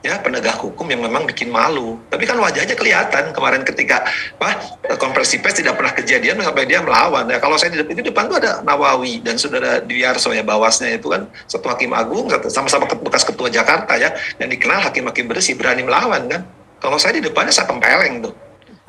ya penegak hukum yang memang bikin malu. Tapi kan wajahnya kelihatan kemarin ketika konferensi pers tidak pernah kejadian sampai dia melawan. Ya kalau saya di depan tuh ada Nawawi dan saudara Dwiarso ya, bawasnya itu kan Ketua Hakim Agung, sama-sama bekas ketua Jakarta ya, yang dikenal hakim-hakim bersih, berani melawan kan. Kalau saya di depannya saya tempeleng tuh.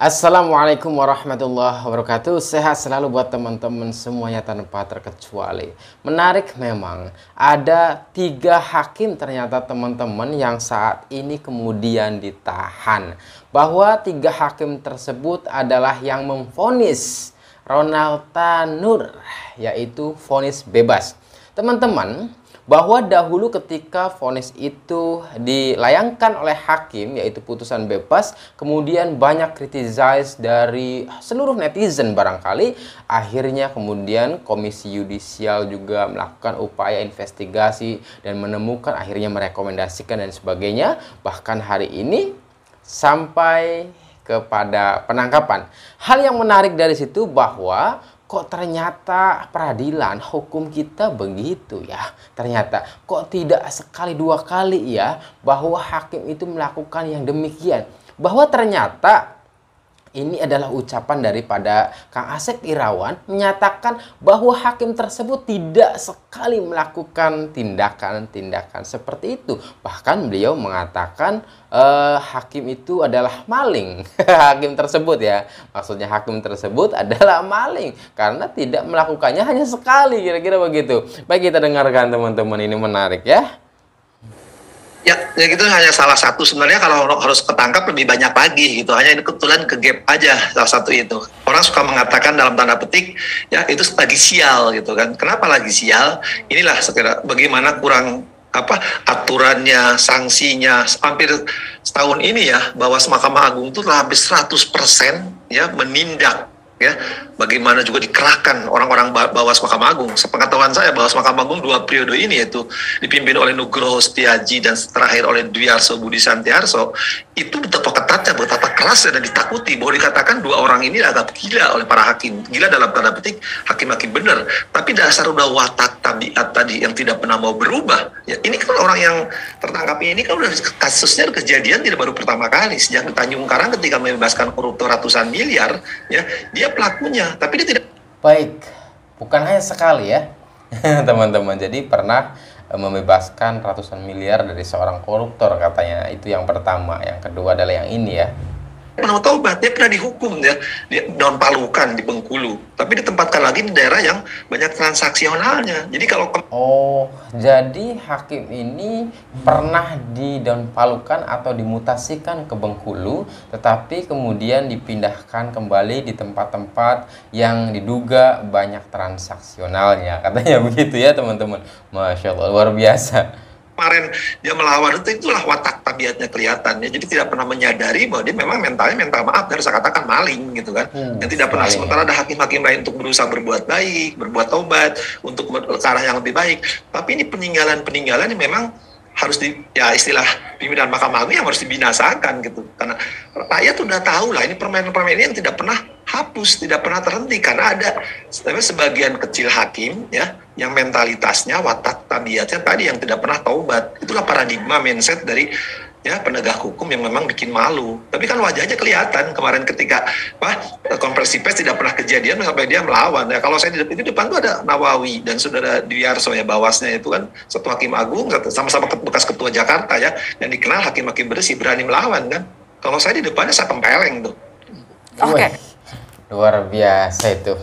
Assalamualaikum warahmatullahi wabarakatuh. Sehat selalu buat teman-teman semuanya tanpa terkecuali. Menarik memang, ada 3 hakim ternyata teman-teman yang saat ini kemudian ditahan. Bahwa 3 hakim tersebut adalah yang memvonis Ronald Tanur, yaitu vonis bebas. Teman-teman, bahwa dahulu ketika vonis itu dilayangkan oleh hakim, yaitu putusan bebas, kemudian banyak criticize dari seluruh netizen barangkali. Akhirnya kemudian Komisi Yudisial juga melakukan upaya investigasi dan menemukan, akhirnya merekomendasikan dan sebagainya. Bahkan hari ini sampai kepada penangkapan. Hal yang menarik dari situ bahwa kok ternyata peradilan hukum kita begitu ya. Ternyata kok tidak sekali 2 kali ya bahwa hakim itu melakukan yang demikian. Bahwa ternyata ini adalah ucapan daripada Kang Asep Irawan menyatakan bahwa hakim tersebut tidak sekali melakukan tindakan-tindakan seperti itu. Bahkan beliau mengatakan hakim itu adalah maling. Hakim tersebut ya, maksudnya hakim tersebut adalah maling karena tidak melakukannya hanya sekali, kira-kira begitu. Baik, kita dengarkan teman-teman, ini menarik ya. Ya gitu hanya salah satu. Sebenarnya kalau harus ketangkap lebih banyak lagi gitu. Hanya ini kebetulan ke gap aja salah satu itu. Orang suka mengatakan dalam tanda petik ya itu lagi sial gitu kan. Kenapa lagi sial? Inilah sekira bagaimana kurang aturannya, sanksinya hampir setahun ini ya, bahwa Mahkamah Agung itu telah habis 100% ya menindak ya, bagaimana juga dikerahkan orang-orang Bawas Mahkamah Agung. Sepengetahuan saya Bawas Mahkamah Agung 2 periode ini yaitu dipimpin oleh Nugroho Setiaji dan terakhir oleh Dwiarso Budi Santiarso, itu betapa ketatnya, betapa kerasnya dan ditakuti, bahwa dikatakan 2 orang ini agak gila oleh para hakim. Gila dalam tanda petik, hakim-hakim benar, tapi dasar udah watak tabiat tadi yang tidak pernah mau berubah. Ya, ini kan orang yang tertangkap ini kan udah kasusnya kejadian tidak baru pertama kali. Sejak di Tanjung Karang ketika membebaskan koruptor ratusan miliar, ya dia pelakunya, tapi dia tidak. Baik, bukan hanya sekali ya teman-teman. Jadi pernah membebaskan ratusan miliar dari seorang koruptor katanya. Itu yang pertama. Yang kedua adalah yang ini ya. Pernah taubat, dia pernah dihukum ya, di Daun Palukan di Bengkulu, tapi ditempatkan lagi di daerah yang banyak transaksionalnya. Jadi kalau jadi hakim ini pernah di Daun Palukan atau dimutasikan ke Bengkulu, tetapi kemudian dipindahkan kembali di tempat-tempat yang diduga banyak transaksionalnya, katanya begitu ya teman-teman. Masya Allah, luar biasa. Kemarin dia melawan itulah watak tabiatnya kelihatan ya. Jadi tidak pernah menyadari bahwa dia memang mentalnya mental, maaf harus saya katakan, maling gitu kan. Yang tidak pernah, sementara ada hakim-hakim lain untuk berusaha berbuat baik, berbuat taubat, untuk ke arah yang lebih baik. Tapi ini peninggalan yang memang harus ya istilah pimpinan Mahkamah Agung yang harus dibinasakan gitu. Karena rakyat sudah tahu lah ini permainan-permainan yang tidak pernah hapus, tidak pernah terhenti, karena ada sebagian kecil hakim ya yang mentalitasnya, watak tabiatnya tadi yang tidak pernah taubat. Itulah paradigma mindset dari ya penegak hukum yang memang bikin malu. Tapi kan wajahnya kelihatan kemarin ketika konferensi pers tidak pernah kejadian sampai dia melawan. Ya kalau saya di depan tuh ada Nawawi dan saudara Dwiarso ya, bawasnya itu kan Ketua Hakim Agung, sama-sama bekas ketua Jakarta ya, yang dikenal hakim-hakim bersih, berani melawan kan. Kalau saya di depannya saya tempeleng tuh. Oke. Luar biasa itu.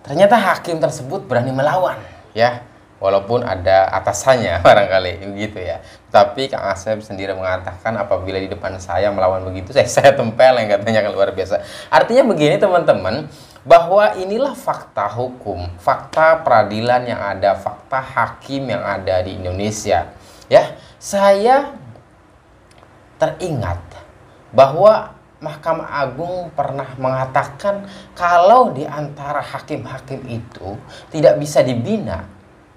Ternyata hakim tersebut berani melawan ya. Walaupun ada atasannya barangkali begitu ya. Tapi Kang Asep sendiri mengatakan apabila di depan saya melawan begitu, saya tempeleng, katanya, kan luar biasa. Artinya begini teman-teman, bahwa inilah fakta hukum, fakta peradilan yang ada, fakta hakim yang ada di Indonesia. Ya, saya teringat bahwa Mahkamah Agung pernah mengatakan kalau di antara hakim-hakim itu tidak bisa dibina,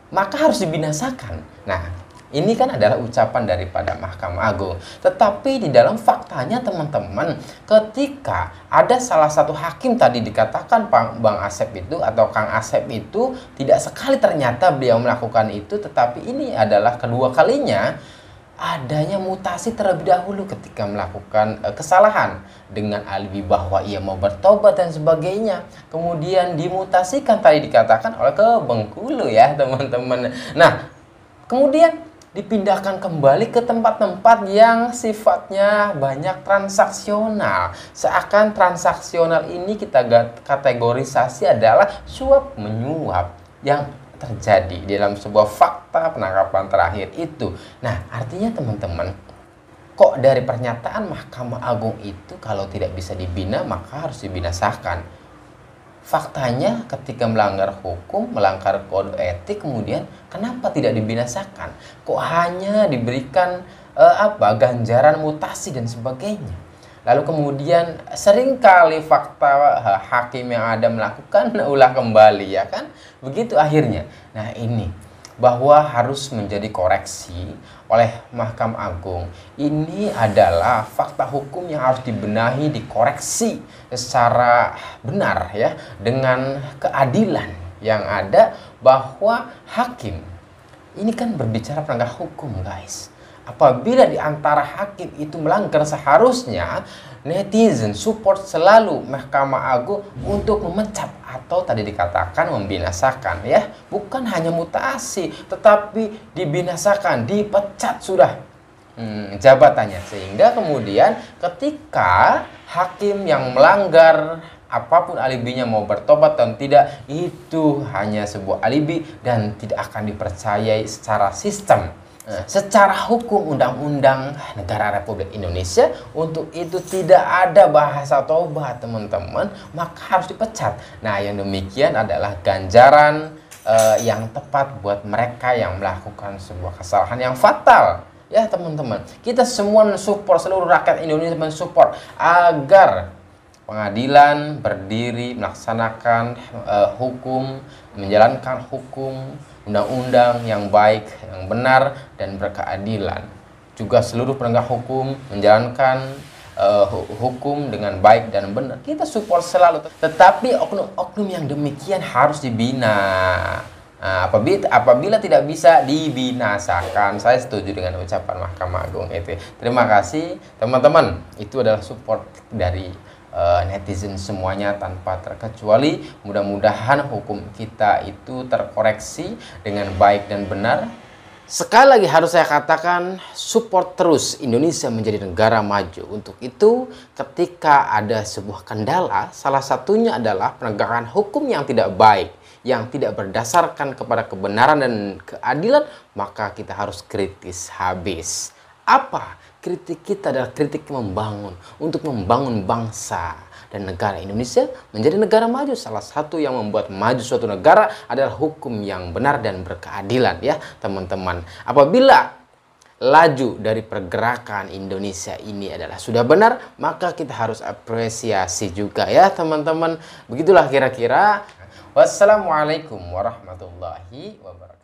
maka harus dibinasakan. Nah, ini kan adalah ucapan daripada Mahkamah Agung. Tetapi di dalam faktanya teman-teman, ketika ada salah satu hakim tadi dikatakan Bang Asep itu atau Kang Asep itu tidak sekali ternyata beliau melakukan itu, tetapi ini adalah kedua kalinya adanya mutasi terlebih dahulu ketika melakukan kesalahan dengan alibi bahwa ia mau bertobat dan sebagainya. Kemudian dimutasikan tadi dikatakan oleh ke Bengkulu ya teman-teman. Nah, kemudian dipindahkan kembali ke tempat-tempat yang sifatnya banyak transaksional. Seakan transaksional ini kita kategorisasi adalah suap menyuap yang terjadi dalam sebuah fakta penangkapan terakhir itu. Nah, artinya teman-teman, kok dari pernyataan Mahkamah Agung itu kalau tidak bisa dibina maka harus dibinasakan. Faktanya ketika melanggar hukum, melanggar kode etik, kemudian kenapa tidak dibinasakan? Kok hanya diberikan ganjaran mutasi dan sebagainya? Lalu kemudian seringkali fakta hakim yang ada melakukan ulah kembali, ya kan? Begitu akhirnya. Nah, ini bahwa harus menjadi koreksi oleh Mahkamah Agung. Ini adalah fakta hukum yang harus dibenahi, dikoreksi secara benar ya, dengan keadilan yang ada, bahwa hakim ini kan berbicara penegak hukum, guys. Apabila di antara hakim itu melanggar, seharusnya netizen support selalu Mahkamah Agung untuk memecat atau tadi dikatakan membinasakan ya. Bukan hanya mutasi, tetapi dibinasakan, dipecat sudah jabatannya. Sehingga kemudian ketika hakim yang melanggar apapun alibinya, mau bertobat dan tidak, itu hanya sebuah alibi dan tidak akan dipercayai secara sistem. Secara hukum undang-undang negara Republik Indonesia, untuk itu tidak ada bahasa tobat teman-teman, maka harus dipecat. Nah, yang demikian adalah ganjaran yang tepat buat mereka yang melakukan sebuah kesalahan yang fatal. Ya teman-teman, kita semua mensupport, seluruh rakyat Indonesia mensupport agar pengadilan berdiri melaksanakan hukum, menjalankan hukum, undang-undang yang baik, yang benar, dan berkeadilan. Juga seluruh penegak hukum menjalankan hukum dengan baik dan benar. Kita support selalu. Tetapi oknum-oknum yang demikian harus dibina. Nah, apabila tidak bisa dibinasakan, saya setuju dengan ucapan Mahkamah Agung itu. Terima kasih teman-teman. Itu adalah support dari netizen semuanya tanpa terkecuali. Mudah-mudahan hukum kita itu terkoreksi dengan baik dan benar. Sekali lagi harus saya katakan, support terus Indonesia menjadi negara maju. Untuk itu, ketika ada sebuah kendala, salah satunya adalah penegakan hukum yang tidak baik, yang tidak berdasarkan kepada kebenaran dan keadilan, maka kita harus kritis habis. Apa? Kritik kita adalah kritik membangun, untuk membangun bangsa dan negara Indonesia menjadi negara maju. Salah satu yang membuat maju suatu negara adalah hukum yang benar dan berkeadilan ya teman-teman. Apabila laju dari pergerakan Indonesia ini adalah sudah benar, maka kita harus apresiasi juga ya teman-teman. Begitulah kira-kira. Wassalamualaikum warahmatullahi wabarakatuh.